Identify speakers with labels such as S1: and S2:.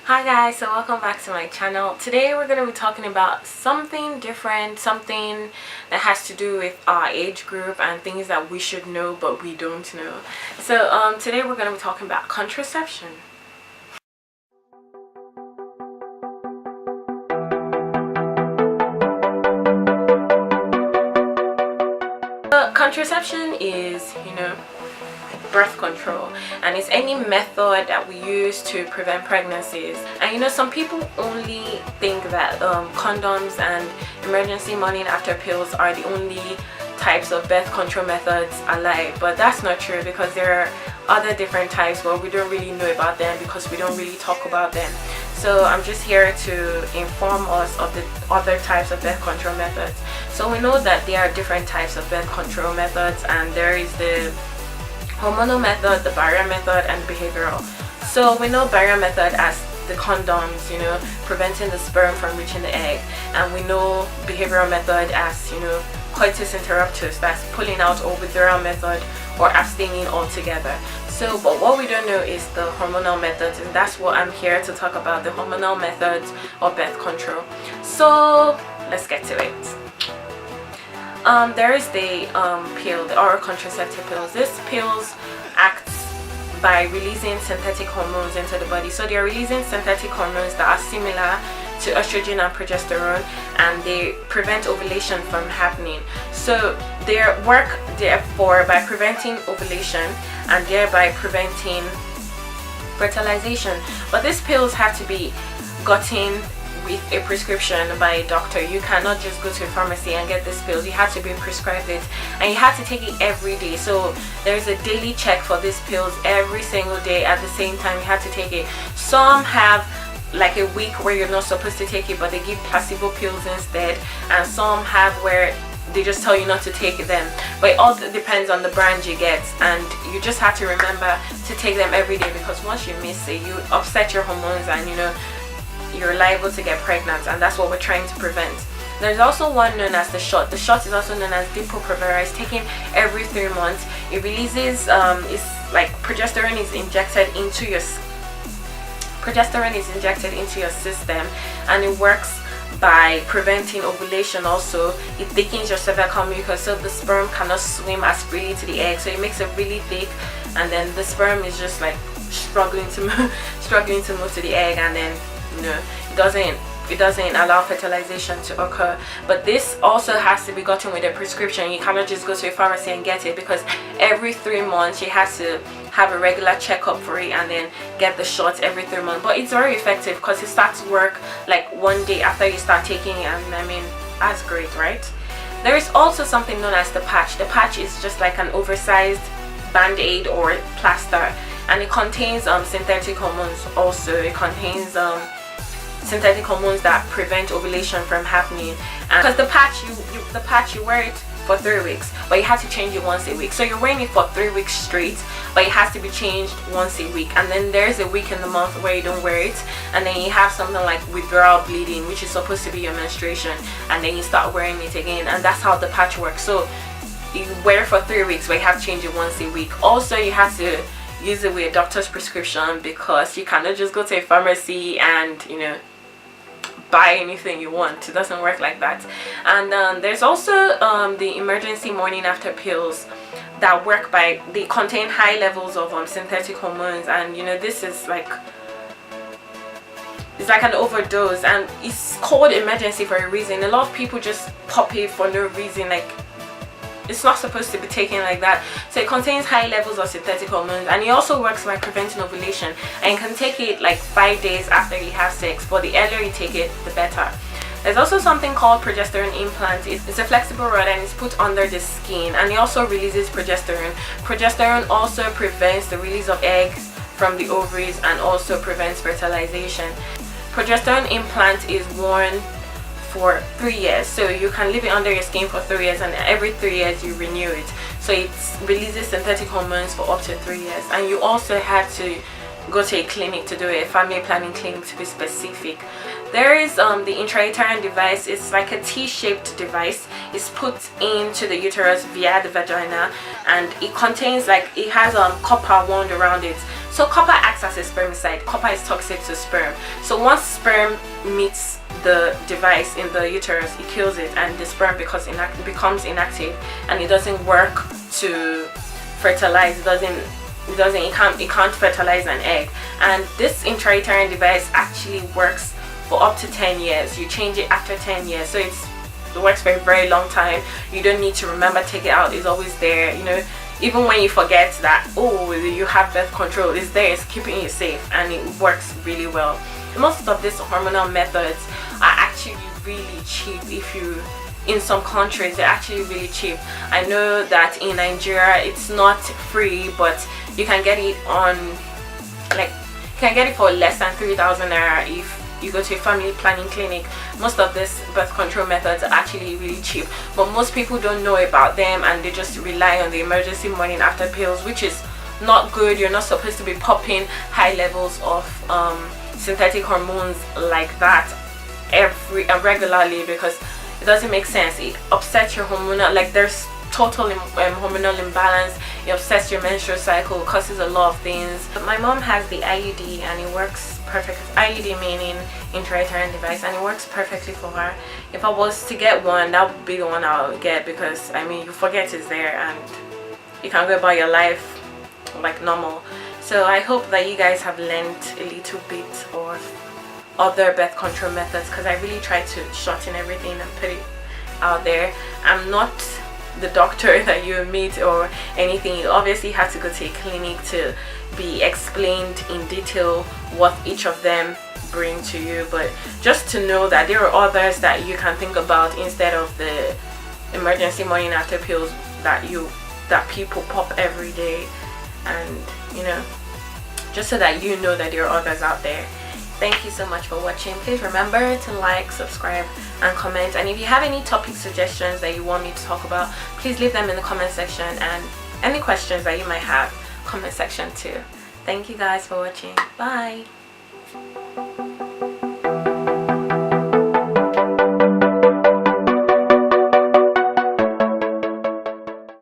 S1: Hi guys, so welcome back to my channel. Today we're going to be talking about something different, something that has to do with our age group and things that we should know but we don't know. So today we're going to be talking about contraception. Contraception is, birth control, and it's any method that we use to prevent pregnancies. And some people only think that condoms and emergency morning after pills are the only types of birth control methods alive, but that's not true, because there are other different types, but we don't really know about them because we don't really talk about them. So I'm just here to inform us of the other types of birth control methods. So we know that there are different types of birth control methods, and there is the hormonal method, the barrier method, and behavioral. So we know barrier method as the condoms, preventing the sperm from reaching the egg, and we know behavioral method as, coitus interruptus, that's pulling out, or withdrawal method, or abstaining altogether. So, but what we don't know is the hormonal methods, and that's what I'm here to talk about, the hormonal methods of birth control. So let's get to it. There is the pill, the oral contraceptive pills. These pills act by releasing synthetic hormones into the body. So they are releasing synthetic hormones that are similar to estrogen and progesterone, and they prevent ovulation from happening. So they work therefore by preventing ovulation and thereby preventing fertilization. But these pills have to be gotten with a prescription by a doctor. You cannot just go to a pharmacy and get these pills. You have to be prescribed it, and you have to take it every day. So there's a daily check for these pills every single day. At the same time, you have to take it. Some have like a week where you're not supposed to take it, but they give placebo pills instead, and some have where they just tell you not to take them. But it all depends on the brand you get, and you just have to remember to take them every day, because once you miss it, you upset your hormones, and you're liable to get pregnant, and that's what we're trying to prevent. There's also one known as the shot. The shot is also known as Depo-Provera. It's taken every 3 months. It releases it's like progesterone is injected into your system, and it works by preventing ovulation. Also, it thickens your cervical mucus, so the sperm cannot swim as freely to the egg, so it makes it really thick, and then the sperm is just like struggling to move to the egg, and then it doesn't allow fertilization to occur. But this also has to be gotten with a prescription. You cannot just go to a pharmacy and get it, because every 3 months you have to have a regular checkup for it, and then get the shots every 3 months. But it's very effective because it starts to work like 1 day after you start taking it, and that's great, right? There is also something known as the patch. The patch is just like an oversized band-aid or plaster, and it contains synthetic hormones. Also, it contains synthetic hormones that prevent ovulation from happening. And because the patch you wear it for 3 weeks, but you have to change it once a week. So you're wearing it for 3 weeks straight, but it has to be changed once a week. And then there's a week in the month where you don't wear it, and then you have something like withdrawal bleeding, which is supposed to be your menstruation, and then you start wearing it again, and that's how the patch works. So you wear it for 3 weeks, but you have to change it once a week. Also, you have to use it with a doctor's prescription, because you cannot just go to a pharmacy and buy anything you want. It doesn't work like that. And there's also the emergency morning after pills that work by, they contain high levels of synthetic hormones, and this is like, it's like an overdose, and it's called emergency for a reason. A lot of people just pop it for no reason. Like, it's not supposed to be taken like that. So it contains high levels of synthetic hormones, and it also works by preventing ovulation, and you can take it like 5 days after you have sex, but the earlier you take it, the better. There's also something called progesterone implant. It's a flexible rod, and it's put under the skin, and it also releases progesterone. Progesterone also prevents the release of eggs from the ovaries, and also prevents fertilization. Progesterone implant is worn for 3 years, so you can leave it under your skin for 3 years, and every 3 years you renew it. So it releases synthetic hormones for up to 3 years, and you also have to go to a clinic to do it, a family planning clinic to be specific. There is the intrauterine device. It's like a T-shaped device. It's put into the uterus via the vagina, and it contains, like, it has copper wound around it. So copper acts as a spermicide. Copper is toxic to sperm. So once sperm meets the device in the uterus, it kills it, and the sperm becomes inactive, and it doesn't work to fertilize. It can't fertilize an egg. And this intrauterine device actually works for up to 10 years. You change it after 10 years, so it works for a very long time. You don't need to remember take it out. It's always there, you know. Even when you forget that, oh, you have birth control, it's there, it's keeping you safe, and it works really well. Most of these hormonal methods are actually really cheap. In some countries, they're actually really cheap. I know that in Nigeria it's not free, but you can get it for less than 3,000 naira if you go to a family planning clinic. Most of these birth control methods are actually really cheap, but most people don't know about them, and they just rely on the emergency morning after pills, which is not good. You're not supposed to be popping high levels of synthetic hormones like that regularly, because it doesn't make sense. It upsets your hormonal, like there's total hormonal imbalance. It upsets your menstrual cycle, causes a lot of things. But my mom has the IUD, and it works perfect. IUD meaning intrauterine device, and it works perfectly for her. If I was to get one, that would be the one I would get, because I mean, you forget it's there and you can go about your life like normal. So I hope that you guys have learned a little bit of other birth control methods, because I really try to shorten everything and put it out there. I'm not the doctor that you meet or anything. You obviously have to go to a clinic to be explained in detail what each of them bring to you, but just to know that there are others that you can think about instead of the emergency morning after pills that people pop every day. And you know, just so that you know that there are others out there. Thank you so much for watching. Please remember to like, subscribe, and comment. And if you have any topic suggestions that you want me to talk about, please leave them in the comment section, and any questions that you might have, comment section too. Thank you guys for watching. Bye.